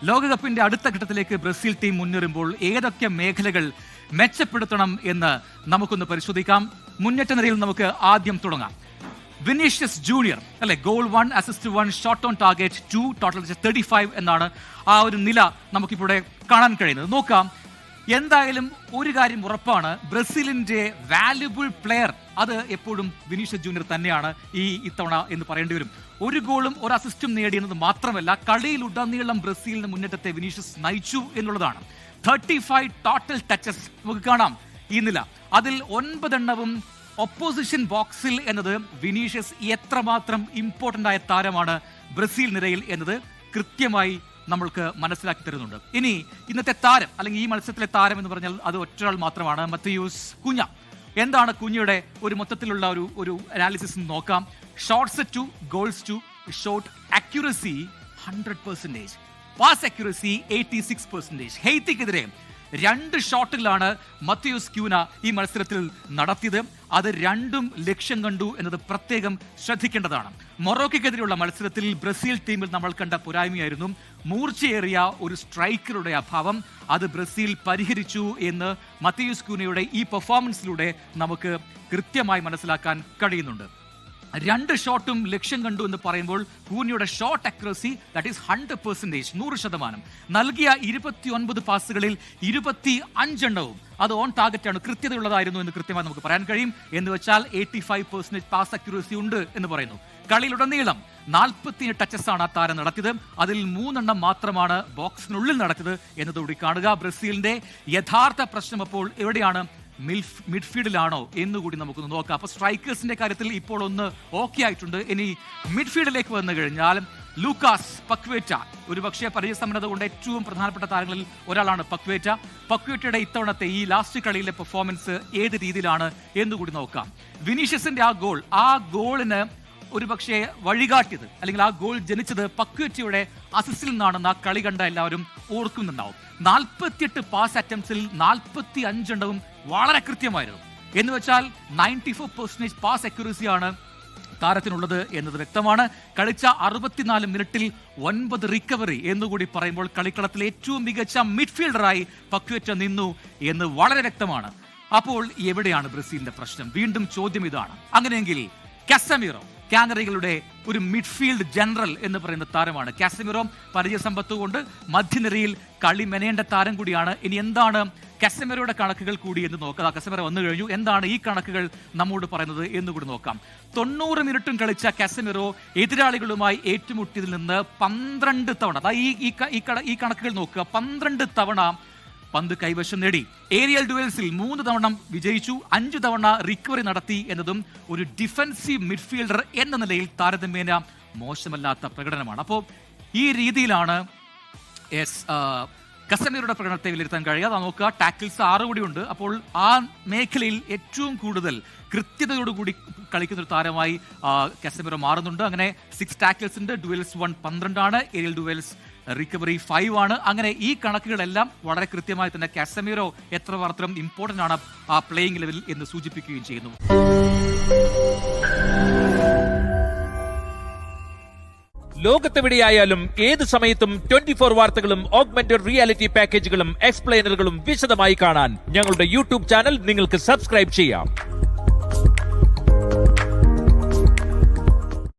ലോകകപ്പിന്റെ അടുത്ത ഘട്ടത്തിലേക്ക് ബ്രസീൽ ടീം മുന്നേറുമ്പോൾ ഏതൊക്കെ മേഖലകൾ മെച്ചപ്പെടുത്തണം എന്ന് നമുക്കൊന്ന് പരിശോധിക്കാം. മുന്നേറ്റ നിരയിൽ നമുക്ക് ആദ്യം തുടങ്ങാം. വിനീഷ്യസ് ജൂനിയർ അല്ലെ, goal 1, assist 1, shot on target 2, total 35 എന്നാണ് ആ ഒരു നില നമുക്കിവിടെ കാണാൻ കഴിയുന്നത്. നോക്കാം. എന്തായാലും ഒരു കാര്യം ഉറപ്പാണ്, ബ്രസീലിന്റെ വാല്യുബിൾ പ്ലെയർ അത് എപ്പോഴും വിനീഷ്യസ് ജൂനിയർ തന്നെയാണ് ഇത്തവണ എന്ന് പറയേണ്ടി വരും. ഒരു ഗോളും ഒരു അസിസ്റ്റും നേടിയെന്നത് മാത്രമല്ല, കളിയിലുടനീളം ബ്രസീലിന് മുന്നേറ്റത്തെ വിനീഷ്യസ് നയിച്ചു എന്നുള്ളതാണ്. 35 ടോട്ടൽ ടച്ചസ് നമുക്ക് കാണാം ഈ നില. അതിൽ 9 എണ്ണവും ഒപ്പോസിഷൻ ബോക്സിൽ എന്നത് വിനീഷ്യസ് എത്രമാത്രം ഇമ്പോർട്ടന്റ് ആയ താരമാണ് ബ്രസീൽ നിരയിൽ എന്നത് കൃത്യമായി നമ്മൾക്ക് മനസ്സിലാക്കി തരുന്നുണ്ട്. ഇനി ഇന്നത്തെ താരം അല്ലെങ്കിൽ ഈ മത്സരത്തിലെ താരം എന്ന് പറഞ്ഞാൽ അത് ഒറ്റയാൾ മാത്രമാണ്, മത്തയൂസ് കുഞ്ഞ. എന്താണ് കുഞ്ഞയുടെ ഒരു മൊത്തത്തിലുള്ള ഒരു അനാലിസിസ് നോക്കാം. Shots 2, goals 2, shot accuracy 100%, pass accuracy 86%. ഹെയ്ത്തിക്കെതിരെ 2 ഷോട്ടിലാണ് മത്തയൂസ് ക്യൂന ഈ മത്സരത്തിൽ നടത്തിയത്. അത് രണ്ടും ലക്ഷ്യം കണ്ടു എന്നത് പ്രത്യേകം ശ്രദ്ധിക്കേണ്ടതാണ്. മൊറോക്കോയ്ക്കെതിരെയുള്ള മത്സരത്തിൽ ബ്രസീൽ ടീമിൽ നമ്മൾ കണ്ട പോരായ്മയായിരുന്നു മൂർച്ചയേറിയ ഒരു സ്ട്രൈക്കറുടെ അഭാവം. അത് ബ്രസീൽ പരിഹരിച്ചു എന്ന് മത്തയൂസ് ക്യൂനയുടെ ഈ പെർഫോമൻസിലൂടെ നമുക്ക് കൃത്യമായി മനസ്സിലാക്കാൻ കഴിയുന്നുണ്ട്. 2 ഷോട്ടും ലക്ഷ്യം കണ്ടു എന്ന് പറയുമ്പോൾ കൂനിയുടെ ഷോട്ട് അക്യുറസി ദാറ്റ് ഈസ് 100%, 100%. നൽകിയ 29 പാസുകളിൽ 25 എണ്ണവും അത് ഓൺ ടാർഗറ്റാണ്, കൃത്യതയുള്ളതായിരുന്നു എന്ന് കൃത്യമായി നമുക്ക് പറയാൻ കഴിയും. എന്ന് വെച്ചാൽ 85% പാസ് അക്യുറസി ഉണ്ട് എന്ന് പറയുന്നു. കളിയിലുടനീളം 47 ടച്ചസ് ആണ് താരം നടത്തിയത്. അതിൽ 3 എണ്ണം മാത്രമാണ് ബോക്സിനുള്ളിൽ നടത്തിയത് എന്നതുകൂടി കാണുക. ബ്രസീലിന്റെ യഥാർത്ഥ പ്രശ്നം അപ്പോൾ എവിടെയാണ്? മിഡ്ഫീൽഡിലാണോ എന്നുകൂടി നമുക്കൊന്ന് നോക്കാം. അപ്പൊ സ്ട്രൈക്കേഴ്സിന്റെ കാര്യത്തിൽ ഇപ്പോൾ ഒന്ന് ഓക്കെ ആയിട്ടുണ്ട്. ഇനി മിഡ്ഫീൽഡിലേക്ക് വന്നു കഴിഞ്ഞാൽ ലൂക്കാസ് പക്വേറ്റ, ഒരു പക്ഷേ പരിചയസമ്പന്നത കൊണ്ട് ഏറ്റവും പ്രധാനപ്പെട്ട താരങ്ങളിൽ ഒരാളാണ് പക്വേറ്റ. പക്വേറ്റയുടെ ഇത്തവണത്തെ ഈ ലാസ്റ്റ് കളിയിലെ പെർഫോമൻസ് ഏത് രീതിയിലാണ് എന്നുകൂടി നോക്കാം. വിനീഷ്യസിന്റെ ആ ഗോളിന് ഒരു പക്ഷേ വഴികാട്ടിയത് അല്ലെങ്കിൽ ആ ഗോൾ ജനിച്ചത് പക്വേറ്റയുടെ അസിസ്റ്റിൽ നിന്നാണെന്ന് ആ കളി കണ്ട എല്ലാവരും ഓർക്കുന്നുണ്ടാവും. 48 പാസ് അറ്റംപ്റ്റ്സിൽ 45 എണ്ണവും വളരെ കൃത്യമായിരുന്നു. എന്ന് വെച്ചാൽ 94% പാസ് അക്യുറസിയാണ് താരത്തിനുള്ളത് എന്നത് വ്യക്തമാണ്. കളിച്ച 64 മിനിറ്റിൽ 9 റിക്കവറി എന്നുകൂടി പറയുമ്പോൾ കളിക്കളത്തിലെ ഏറ്റവും മികച്ച മിഡ്ഫീൽഡറായി പക്വേറ്റ നിന്നു എന്ന് വളരെ വ്യക്തമാണ്. അപ്പോൾ എവിടെയാണ് ബ്രസീലിന്റെ പ്രശ്നം? വീണ്ടും ചോദ്യം ഇതാണ്. അങ്ങനെയെങ്കിൽ കാസമിറോ, കാനറികളുടെ ഒരു മിഡ്ഫീൽഡ് ജനറൽ എന്ന് പറയുന്ന താരമാണ്. കാസമിറോ പരിചയസമ്പത്ത് കൊണ്ട് മധ്യനിരയിൽ കളി മെനയേണ്ട താരം കൂടിയാണ്. ഇനി എന്താണ് കാസമിറോയുടെ കണക്കുകൾ കൂടി എന്ന് നോക്കാം. കാസമിറോ വന്നു കഴിഞ്ഞു. എന്താണ് ഈ കണക്കുകൾ നമ്മോട് പറയുന്നത് എന്നുകൂടി നോക്കാം. 90 മിനിറ്റും കളിച്ച കാസമിറോ എതിരാളികളുമായി ഏറ്റുമുട്ടിയതിൽ നിന്ന് 12 തവണ, ഈ കണക്കുകൾ നോക്കുക, 12 തവണ പന്ത് കൈവശം നേടി. ഏരിയൽ ഡ്യുവൽസിൽ 3 തവണ വിജയിച്ചു, 5 തവണ റിക്കവറി നടത്തി എന്നതും ഒരു ഡിഫൻസീവ് മിഡ്ഫീൽഡർ എന്ന നിലയിൽ താരതമ്യേന മോശമല്ലാത്ത പ്രകടനമാണ്. അപ്പോൾ ഈ രീതിയിലാണ് കസമിറോയുടെ പ്രകടനത്തെ വിലയിരുത്താൻ കഴിയുക. അത് നോക്കുക. ടാക്കിൾസ് 6 കൂടിയുണ്ട്. അപ്പോൾ ആ മേഖലയിൽ ഏറ്റവും കൂടുതൽ കൃത്യതയോടുകൂടി കളിക്കുന്ന ഒരു താരമായി കസമിറോ മാറുന്നുണ്ട്. അങ്ങനെ 6 ടാക്കിൾസ് ഉണ്ട്. ഡ്യുവൽസ് 1 12 ആണ്. ഏരിയൽ ഡ്യുവൽസ് റിക്കവറി 5 ആണ്. അങ്ങനെ ഈ കണക്കുകളെല്ലാം വളരെ കൃത്യമായി തന്നെ കാസമിറോ എത്രമാത്രം ഇമ്പോർട്ടന്റ് ആണ് ആ പ്ലേയിങ് ലെവലിൽ എന്ന് സൂചിപ്പിക്കുകയും ചെയ്യുന്നു. ലോകത്തെവിടെയായാലും ഏത് സമയത്തും 24 വാർത്തകളും ഓഗ്മെന്റഡ് റിയാലിറ്റി പാക്കേജുകളും എക്സ്പ്ലെയിനറുകളും വിശദമായി കാണാൻ ഞങ്ങളുടെ യൂട്യൂബ് ചാനൽ നിങ്ങൾക്ക് സബ്സ്ക്രൈബ് ചെയ്യാം.